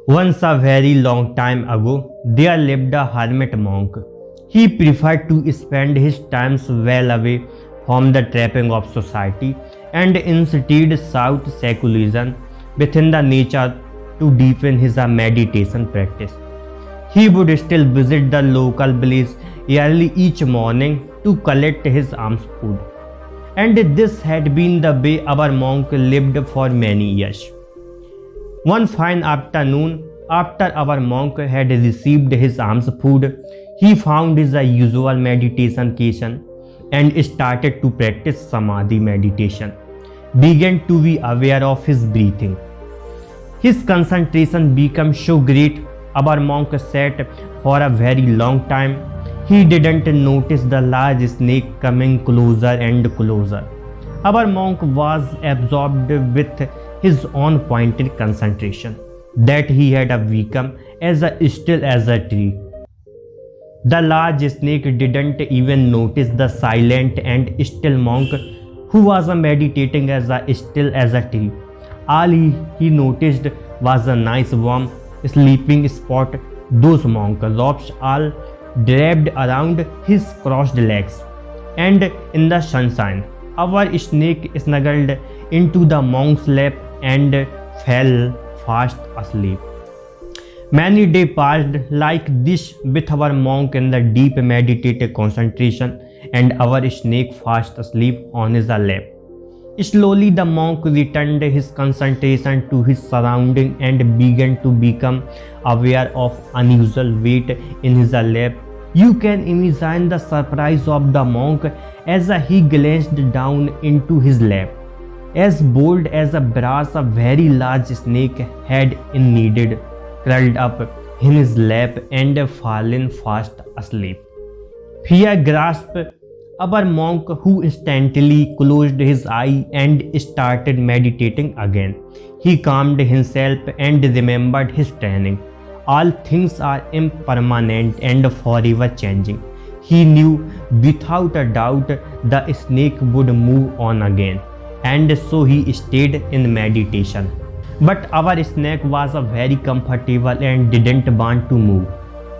Once a very long time ago, there lived a hermit monk. He preferred to spend his times well away from the trapping of society and instead sought secularism within the nature to deepen his meditation practice. He would still visit the local village early each morning to collect his alms food. And this had been the way our monk lived for many years. One fine afternoon, after our monk had received his alms food, he found his usual meditation kitchen and started to practice samadhi meditation. Began to be aware of his breathing. His concentration became so great, our monk sat for a very long time. He didn't notice the large snake coming closer and closer. Our monk was absorbed with his own pointed concentration that he had become as still as a tree. The large snake didn't even notice the silent and still monk who was meditating as still as a tree. All he noticed was a nice warm sleeping spot, those monk robes all draped around his crossed legs, and in the sunshine our snake snuggled into the monk's lap and fell fast asleep. Many days passed like this with our monk in the deep meditative concentration and our snake fast asleep on his lap. Slowly the monk returned his concentration to his surrounding and began to become aware of unusual weight in his lap. You can imagine the surprise of the monk as he glanced down into his lap. As bold as a brass, a very large snake had indeed curled up in his lap and fallen fast asleep. Fear grasped our monk, who instantly closed his eye and started meditating again. He calmed himself and remembered his training. All things are impermanent and forever changing. He knew without a doubt the snake would move on again, and so he stayed in meditation. But our snake was very comfortable and didn't want to move.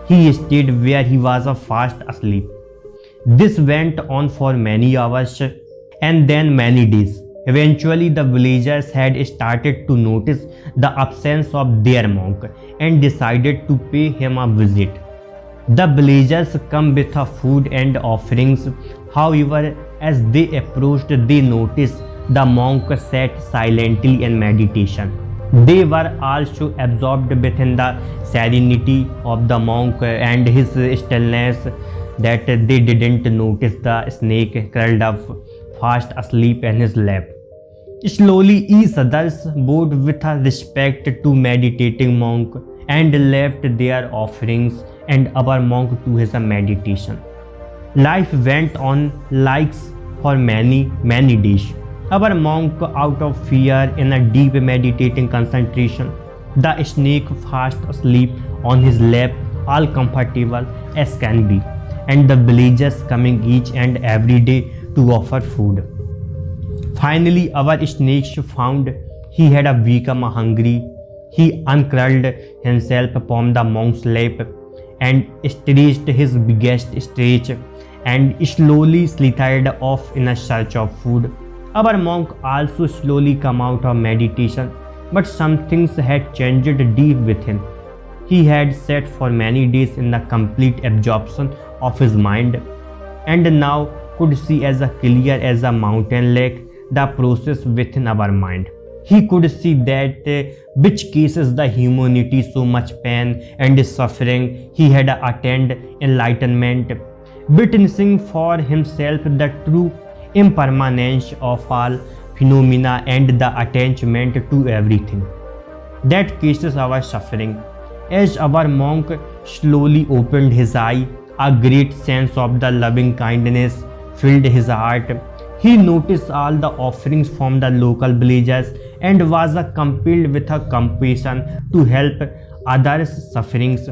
He stayed where he was fast asleep. This went on for many hours and then many days. Eventually, the villagers had started to notice the absence of their monk and decided to pay him a visit. The villagers come with food and offerings. However, as they approached, they noticed the monk sat silently in meditation. They were also absorbed within the serenity of the monk and his stillness that they didn't notice the snake curled up fast asleep in his lap. Slowly each others bowed with a respect to meditating monk and left their offerings and our monk to his meditation. Life went on like for many days. Our monk out of fear in a deep meditating concentration, the snake fast asleep on his lap, all comfortable as can be, and the villagers coming each and every day to offer food. Finally, our snake found he had become hungry. He uncurled himself from the monk's lap and stretched his biggest stretch and slowly slithered off in a search of food. Our monk also slowly come out of meditation, but some things had changed deep within. He had sat for many days in the complete absorption of his mind and now could see as clear as a mountain lake the process within our mind. He could see that which cases the humanity so much pain and suffering. He had attained enlightenment, witnessing for himself the true impermanence of all phenomena and the attachment to everything that causes our suffering. As our monk slowly opened his eye, a great sense of the loving kindness filled his heart. He noticed all the offerings from the local villagers and was compelled with a compassion to help others' sufferings.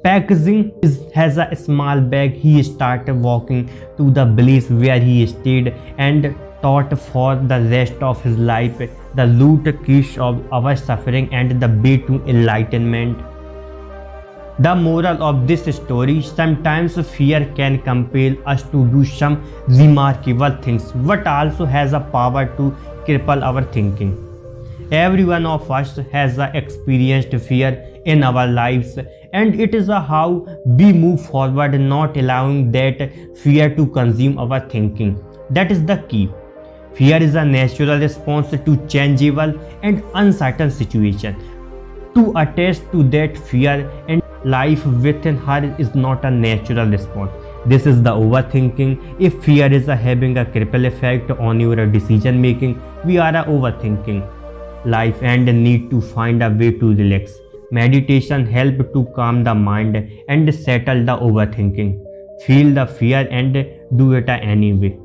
Packaging has a small bag. He started walking to the village where he stayed and taught for the rest of his life the root cause of our suffering and the way to enlightenment. The moral of this story: sometimes fear can compel us to do some remarkable things, but also has a power to cripple our thinking. Every one of us has experienced fear in our lives, and it is how we move forward, not allowing that fear to consume our thinking. That is the key. Fear is a natural response to changeable and uncertain situation. To attest to that fear and life within her is not a natural response. This is the overthinking. If fear is having a cripple effect on your decision making, we are overthinking life and need to find a way to relax. Meditation help to calm the mind and settle the overthinking. Feel the fear and do it anyway.